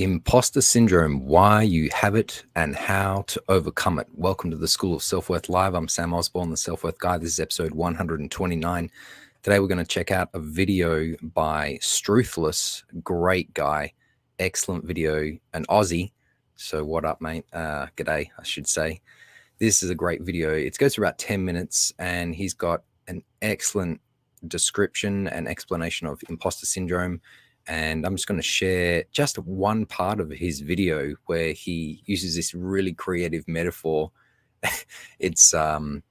Imposter syndrome, why you have it and how to overcome it. Welcome to the School of Self-Worth Live. I'm Sam Osborne, the Self-Worth Guy. This is episode 129. Today we're going to check out a video by Struthless, great guy, excellent video, an Aussie. So what up, mate? G'day, I should say. This is a great video. It goes for about 10 minutes and he's got an excellent description and explanation of imposter syndrome. And I'm just going to share just one part of his video where he uses this really creative metaphor. It's the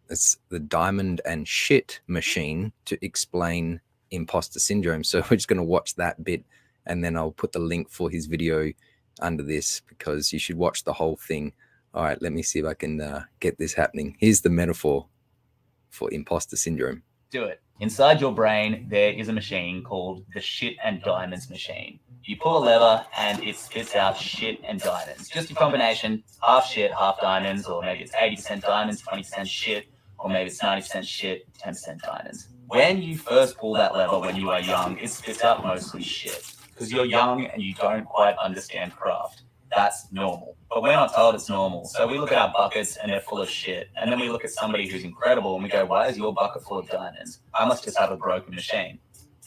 diamond and shit machine to explain imposter syndrome. So we're just going to watch that bit, and then I'll put the link for his video under this because you should watch the whole thing. All right, let me see if I can get this happening. Here's the metaphor for imposter syndrome. Do it. Inside your brain, there is a machine called the shit and diamonds machine. You pull a lever and it spits out shit and diamonds. Just a combination, half shit, half diamonds, or maybe it's 80% diamonds, 20% shit, or maybe it's 90% shit, 10% diamonds. When you first pull that lever when you are young, it spits out mostly shit because you're young and you don't quite understand craft. That's normal. But we're not told it's normal. So we look at our buckets and they're full of shit. And then we look at somebody who's incredible and we go, why is your bucket full of diamonds? I must just have a broken machine.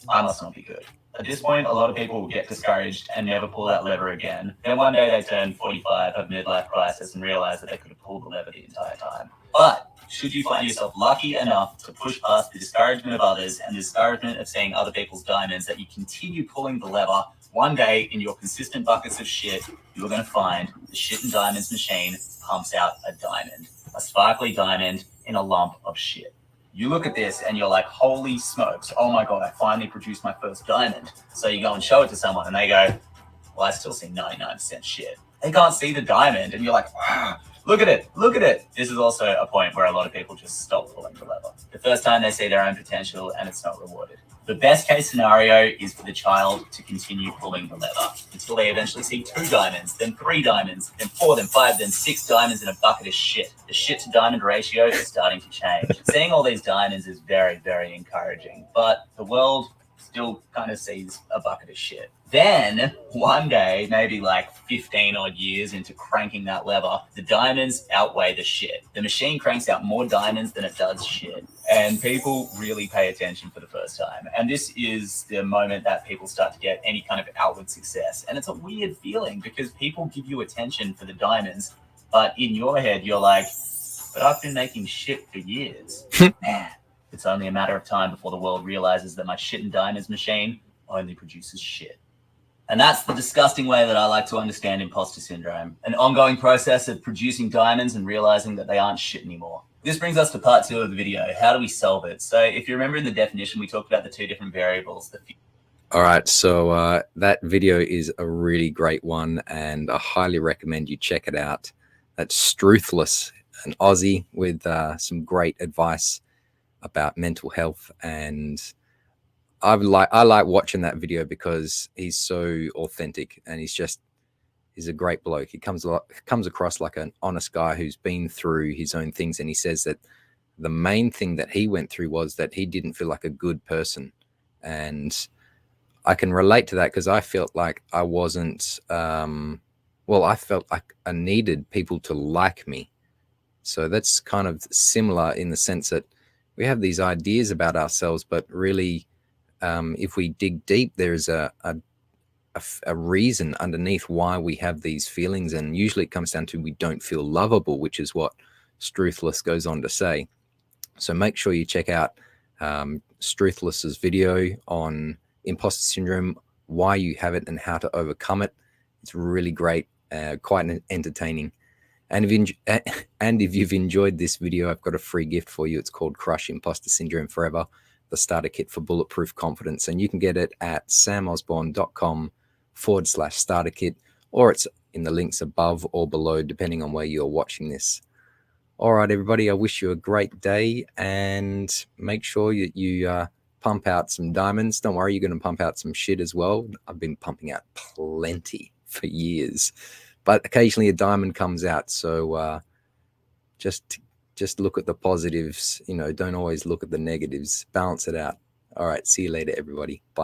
I must not be good. At this point, a lot of people will get discouraged and never pull that lever again. Then one day they turn 45, have a midlife crisis, and realize that they could have pulled the lever the entire time. But should you find yourself lucky enough to push past the discouragement of others and the discouragement of seeing other people's diamonds, that you continue pulling the lever, one day in your consistent buckets of shit, you're going to find the shit and diamonds machine pumps out a diamond, a sparkly diamond in a lump of shit. You look at this and you're like, holy smokes, oh my God, I finally produced my first diamond. So you go and show it to someone and they go, well, I still see 99% shit. They can't see the diamond and you're like, wow, look at it, look at it. This is also a point where a lot of people just stop pulling the lever. The first time they see their own potential and it's not rewarded. The best case scenario is for the child to continue pulling the lever until they eventually see 2 diamonds, then 3 diamonds, then 4, then 5, then 6 diamonds in a bucket of shit. The shit to diamond ratio is starting to change. Seeing all these diamonds is very, very encouraging, but the world still kind of sees a bucket of shit. Then one day, maybe like 15 odd years into cranking that lever, the diamonds outweigh the shit. The machine cranks out more diamonds than it does shit. And people really pay attention for the first time. And this is the moment that people start to get any kind of outward success. And it's a weird feeling because people give you attention for the diamonds, but in your head, you're like, but I've been making shit for years. Man, it's only a matter of time before the world realizes that my shit and diamonds machine only produces shit. And that's the disgusting way that I like to understand imposter syndrome, an ongoing process of producing diamonds and realizing that they aren't shit anymore. This brings us to part 2 of the video. How do we solve it? So if you remember in the definition, we talked about the 2 different variables. All right, so that video is a really great one and I highly recommend you check it out. That's Struthless, an Aussie with some great advice about mental health, and I like watching that video because he's so authentic and he's a great bloke. He comes across like an honest guy who's been through his own things, and he says that the main thing that he went through was that he didn't feel like a good person. And I can relate to that because I felt like I wasn't I felt like I needed people to like me. So that's kind of similar in the sense that we have these ideas about ourselves, but really if we dig deep, there's a reason underneath why we have these feelings, and usually it comes down to we don't feel lovable, which is what Struthless goes on to say. So make sure you check out Struthless's video on imposter syndrome, why you have it and how to overcome it. It's really great, quite entertaining. And if you've enjoyed this video, I've got a free gift for you. It's called Crush Imposter Syndrome Forever, the starter kit for bulletproof confidence. And you can get it at samosborne.com/starter kit, or it's in the links above or below, depending on where you're watching this. All right, everybody, I wish you a great day, and make sure that you pump out some diamonds. Don't worry, you're going to pump out some shit as well. I've been pumping out plenty for years, but occasionally a diamond comes out. So just look at the positives, don't always look at the negatives, balance it out. All right, see you later, everybody. Bye.